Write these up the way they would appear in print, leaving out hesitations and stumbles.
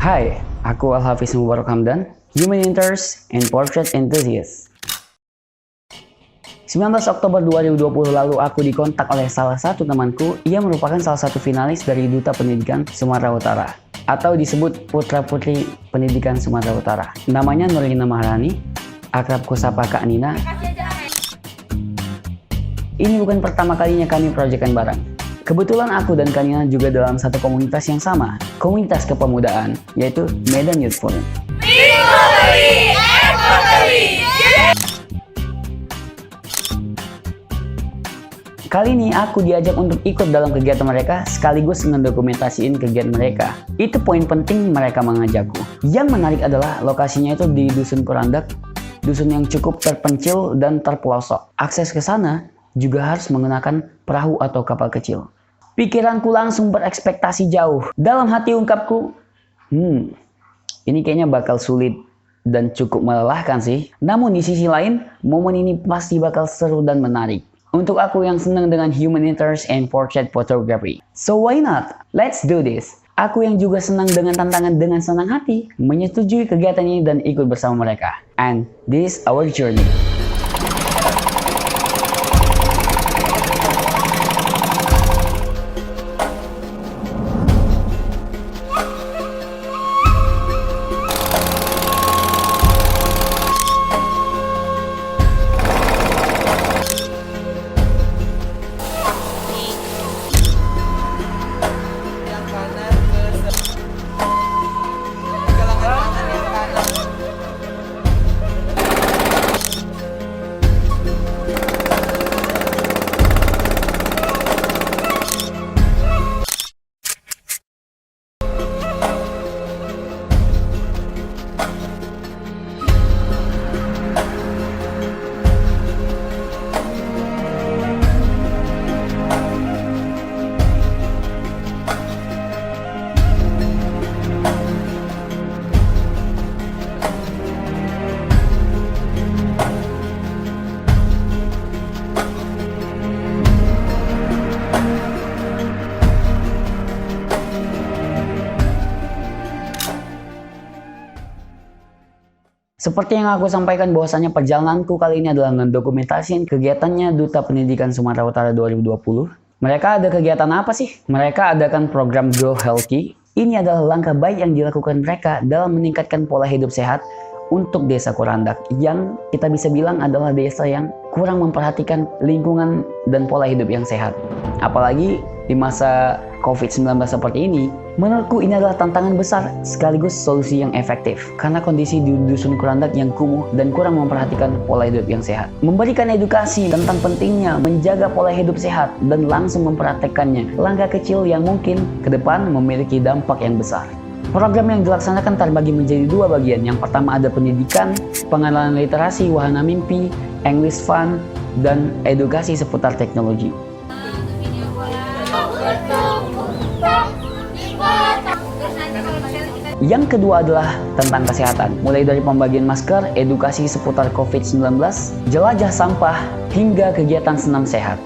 Hai, aku Al-Hafiz Mubarak Hamdan, Human Interest and Portrait Enthusiast. 19 Oktober 2020 lalu aku dikontak oleh salah satu temanku. Ia merupakan salah satu finalis dari Duta Pendidikan Sumatera Utara, atau disebut Putra-Putri Pendidikan Sumatera Utara. Namanya Nurlina Maharani, akrab kusapa Kak Nina. Ini bukan pertama kalinya kami proyekkan bareng. Kebetulan aku dan Kak Nina juga dalam satu komunitas yang sama, komunitas kepemudaan, yaitu Medan Youth Forum. Kali ini aku diajak untuk ikut dalam kegiatan mereka sekaligus ngedokumentasiin kegiatan mereka. Itu poin penting mereka mengajakku. Yang menarik adalah lokasinya itu di Dusun Kurandak, dusun yang cukup terpencil dan terpelosok. Akses ke sana juga harus menggunakan perahu atau kapal kecil. Pikiranku langsung berekspektasi jauh. Dalam hati ungkapku, ini kayaknya bakal sulit dan cukup melelahkan sih. Namun di sisi lain, momen ini pasti bakal seru dan menarik untuk aku yang senang dengan human interest and portrait photography. So why not? Let's do this. Aku yang juga senang dengan tantangan dengan senang hati menyetujui kegiatan ini dan ikut bersama mereka. And this is our journey. Seperti yang aku sampaikan bahwasanya perjalananku kali ini adalah mendokumentasikan kegiatannya Duta Pendidikan Sumatera Utara 2020. Mereka ada kegiatan apa sih? Mereka adakan program Grow Healthy. Ini adalah langkah baik yang dilakukan mereka dalam meningkatkan pola hidup sehat untuk desa Kurandak yang kita bisa bilang adalah desa yang kurang memperhatikan lingkungan dan pola hidup yang sehat. Apalagi di masa COVID-19 seperti ini, menurutku ini adalah tantangan besar sekaligus solusi yang efektif karena kondisi di Dusun Kurandak yang kumuh dan kurang memperhatikan pola hidup yang sehat. Memberikan edukasi tentang pentingnya menjaga pola hidup sehat dan langsung mempraktekkannya, langkah kecil yang mungkin ke depan memiliki dampak yang besar. Program yang dilaksanakan terbagi menjadi dua bagian. Yang pertama ada pendidikan, pengenalan literasi, wahana mimpi, English Fun, dan edukasi seputar teknologi. Yang kedua adalah tentang kesehatan, mulai dari pembagian masker, edukasi seputar COVID-19, jelajah sampah, hingga kegiatan senam sehat.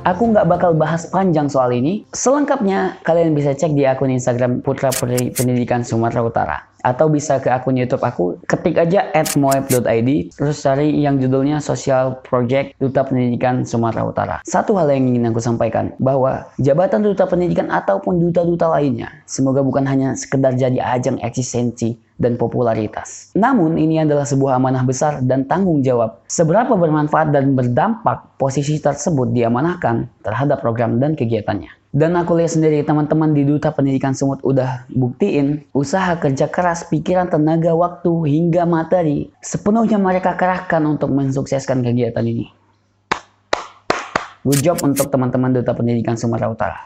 Aku nggak bakal bahas panjang soal ini. Selengkapnya kalian bisa cek di akun Instagram Putra-Putri Pendidikan Sumatera Utara. Atau bisa ke akun YouTube aku, ketik aja @moep.id, terus cari yang judulnya Social Project Duta Pendidikan Sumatera Utara. Satu hal yang ingin aku sampaikan, bahwa jabatan Duta Pendidikan ataupun duta-duta lainnya, semoga bukan hanya sekedar jadi ajang eksistensi dan popularitas. Namun ini adalah sebuah amanah besar dan tanggung jawab. Seberapa bermanfaat dan berdampak posisi tersebut diamanahkan terhadap program dan kegiatannya. Dan aku lihat sendiri teman-teman di Duta Pendidikan Sumut udah buktiin usaha kerja keras, pikiran, tenaga, waktu, hingga materi sepenuhnya mereka kerahkan untuk mensukseskan kegiatan ini. Good job untuk teman-teman Duta Pendidikan Sumatera Utara.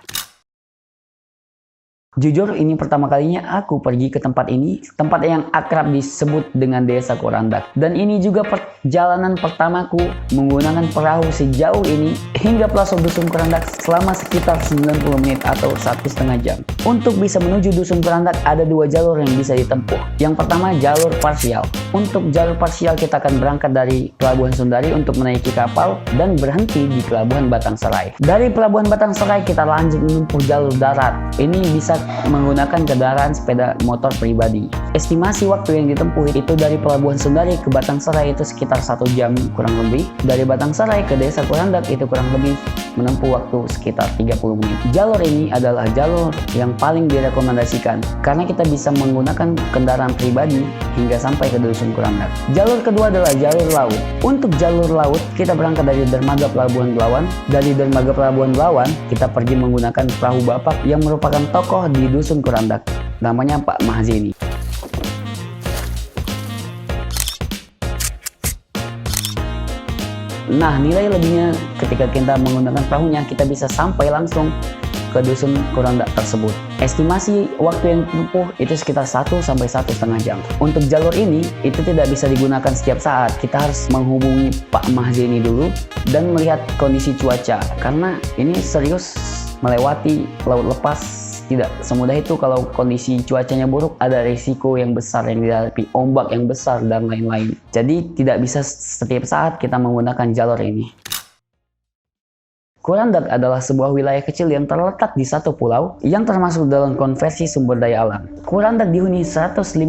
Jujur, ini pertama kalinya aku pergi ke tempat ini, tempat yang akrab disebut dengan Desa Kurandak. Dan ini juga perjalanan pertamaku menggunakan perahu sejauh ini hingga pelosok Dusun Kurandak selama sekitar 90 menit atau 1,5 jam. Untuk bisa menuju Dusun Kurandak ada dua jalur yang bisa ditempuh. Yang pertama jalur parsial. Untuk jalur parsial kita akan berangkat dari Pelabuhan Sundari untuk menaiki kapal dan berhenti di Pelabuhan Batangserai. Dari Pelabuhan Batangserai kita lanjut menempuh jalur darat. Ini bisa menggunakan kendaraan sepeda motor pribadi. Estimasi waktu yang ditempuh itu dari Pelabuhan Sundari ke Batangsarai itu sekitar 1 jam kurang lebih. Dari Batangsarai ke Desa Kurandak itu kurang lebih menempuh waktu sekitar 30 menit. Jalur ini adalah jalur yang paling direkomendasikan karena kita bisa menggunakan kendaraan pribadi hingga sampai ke Dusun Kurandak. Jalur kedua adalah jalur laut. Untuk jalur laut, kita berangkat dari dermaga Pelabuhan Belawan. Dari dermaga Pelabuhan Belawan, kita pergi menggunakan perahu Bapak yang merupakan tokoh di Dusun Kurandak. Namanya Pak Mahzeni. Nah, nilai lebihnya ketika kita menggunakan perahunya, kita bisa sampai langsung ke Dusun Kurandak tersebut. Estimasi waktu yang ditempuh itu sekitar 1 sampai 1,5 jam. Untuk jalur ini, itu tidak bisa digunakan setiap saat. Kita harus menghubungi Pak Mahzeni dulu dan melihat kondisi cuaca. Karena ini serius melewati laut lepas. Tidak semudah itu. Kalau kondisi cuacanya buruk, ada risiko yang besar yang dihadapi, ombak yang besar dan lain-lain. Jadi tidak bisa setiap saat kita menggunakan jalur ini. Kurandak adalah sebuah wilayah kecil yang terletak di satu pulau yang termasuk dalam konversi sumber daya alam. Kurandak dihuni 157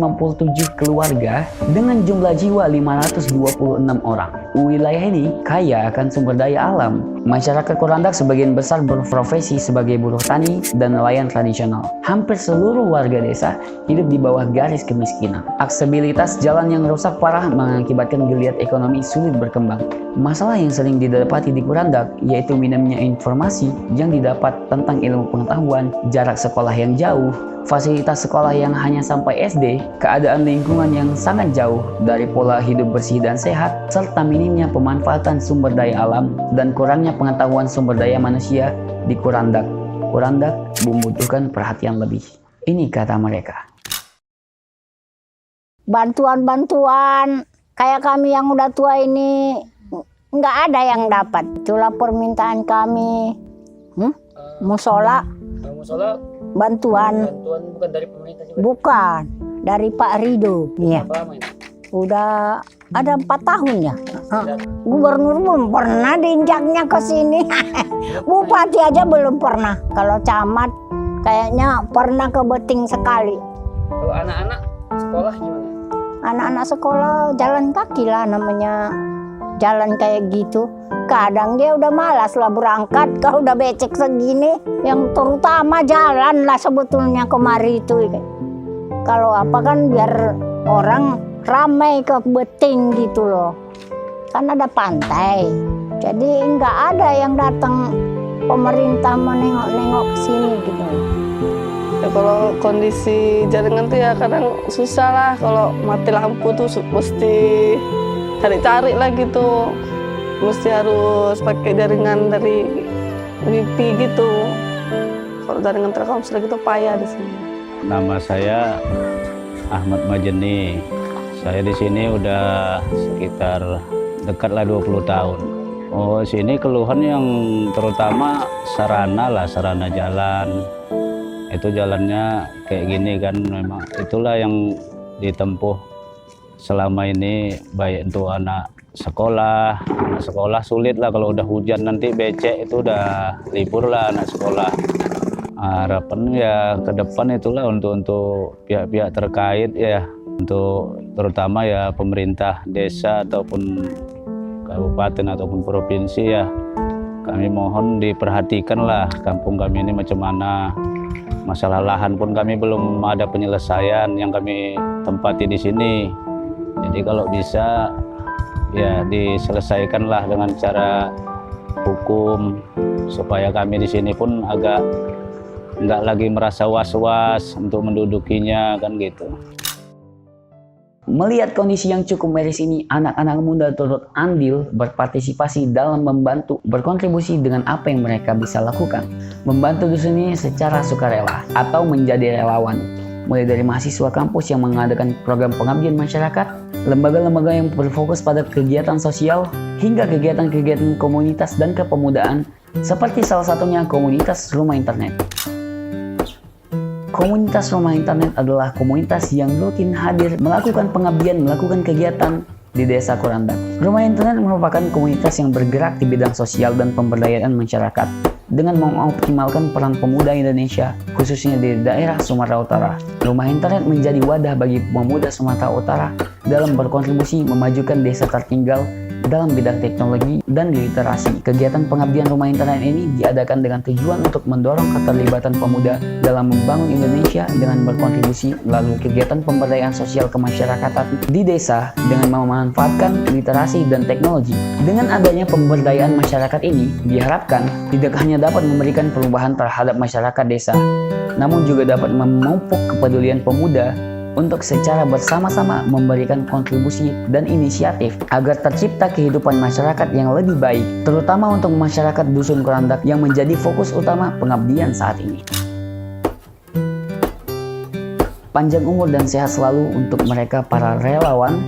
keluarga dengan jumlah jiwa 526 orang. Wilayah ini kaya akan sumber daya alam. Masyarakat Kurandak sebagian besar berprofesi sebagai buruh tani dan nelayan tradisional. Hampir seluruh warga desa hidup di bawah garis kemiskinan. Aksesibilitas jalan yang rusak parah mengakibatkan geliat ekonomi sulit berkembang. Masalah yang sering didapati di Kurandak yaitu minimnya informasi yang didapat tentang ilmu pengetahuan, jarak sekolah yang jauh, fasilitas sekolah yang hanya sampai SD, keadaan lingkungan yang sangat jauh dari pola hidup bersih dan sehat, serta minimnya pemanfaatan sumber daya alam dan kurangnya pengetahuan sumber daya manusia di Kurandak. Kurandak membutuhkan perhatian lebih. Ini kata mereka. Bantuan-bantuan kayak kami yang udah tua ini nggak ada yang dapat. Itulah permintaan kami. Musola. Musola bantuan bukan dari pemerintah juga? Bukan, dari Pak Rido. Iya. Berapa lama ini? Udah ada 4 tahun ya. Gubernur belum pernah diinjaknya ke sini. Bupati aja belum pernah. Kalau camat kayaknya pernah ke Beting sekali. Kalau anak-anak sekolah gimana? Anak-anak sekolah jalan kaki lah namanya. Jalan kayak gitu. Kadang dia udah malas lah berangkat kalau udah becek segini. Yang terutama jalan lah sebetulnya kemari itu. Kalau apa kan biar orang ramai ke Beting gitu loh. Kan ada pantai. Jadi nggak ada yang datang pemerintah menengok-nengok ke sini gitu. Ya, kalau kondisi jaringan tuh ya kadang susah lah. Kalau mati lampu tuh mesti cari-cari lah gitu. Mesti harus pakai jaringan dari WiFi gitu. Kalau jaringan Telkomsel gitu payah di sini. Nama saya Ahmad Majeni. Saya di sini udah sekitar dekatlah 20 tahun. Oh, sini keluhan yang terutama sarana jalan. Itu jalannya kayak gini kan, memang itulah yang ditempuh selama ini, baik untuk anak sekolah sulit lah kalau udah hujan nanti becek itu udah libur lah anak sekolah. Harapan ya ke depan itulah untuk pihak-pihak terkait ya, untuk terutama ya pemerintah desa ataupun kabupaten ataupun provinsi ya, kami mohon diperhatikan lah kampung kami ini macam mana. Masalah lahan pun kami belum ada penyelesaian yang kami tempati di sini. Jadi kalau bisa ya diselesaikanlah dengan cara hukum supaya kami di sini pun agak nggak lagi merasa was-was untuk mendudukinya kan gitu. Melihat kondisi yang cukup miris ini, anak-anak muda turut andil berpartisipasi dalam membantu, berkontribusi dengan apa yang mereka bisa lakukan. Membantu dusun ini secara sukarela atau menjadi relawan. Mulai dari mahasiswa kampus yang mengadakan program pengabdian masyarakat, lembaga-lembaga yang berfokus pada kegiatan sosial, hingga kegiatan-kegiatan komunitas dan kepemudaan, seperti salah satunya komunitas rumah internet. Komunitas rumah internet adalah komunitas yang rutin hadir melakukan pengabdian, melakukan kegiatan di desa Kurandak. Rumah internet merupakan komunitas yang bergerak di bidang sosial dan pemberdayaan masyarakat. dengan mengoptimalkan peran pemuda Indonesia, khususnya di daerah Sumatera Utara. Rumah internet menjadi wadah bagi pemuda Sumatera Utara dalam berkontribusi memajukan desa tertinggal dalam bidang teknologi dan literasi. Kegiatan pengabdian rumah internet ini diadakan dengan tujuan untuk mendorong keterlibatan pemuda dalam membangun Indonesia dengan berkontribusi melalui kegiatan pemberdayaan sosial kemasyarakatan di desa dengan memanfaatkan literasi dan teknologi. Dengan adanya pemberdayaan masyarakat ini, diharapkan tidak hanya dapat memberikan perubahan terhadap masyarakat desa, namun juga dapat memupuk kepedulian pemuda untuk secara bersama-sama memberikan kontribusi dan inisiatif agar tercipta kehidupan masyarakat yang lebih baik, terutama untuk masyarakat Dusun Kerandak yang menjadi fokus utama pengabdian saat ini. Panjang umur dan sehat selalu untuk mereka para relawan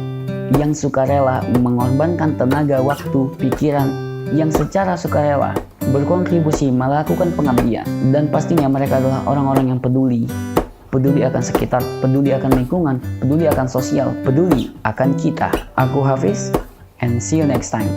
yang sukarela mengorbankan tenaga, waktu, pikiran yang secara sukarela berkontribusi melakukan pengabdian, dan pastinya mereka adalah orang-orang yang peduli akan sekitar, peduli akan lingkungan, peduli akan sosial, peduli akan kita. Aku Hafiz, and see you next time.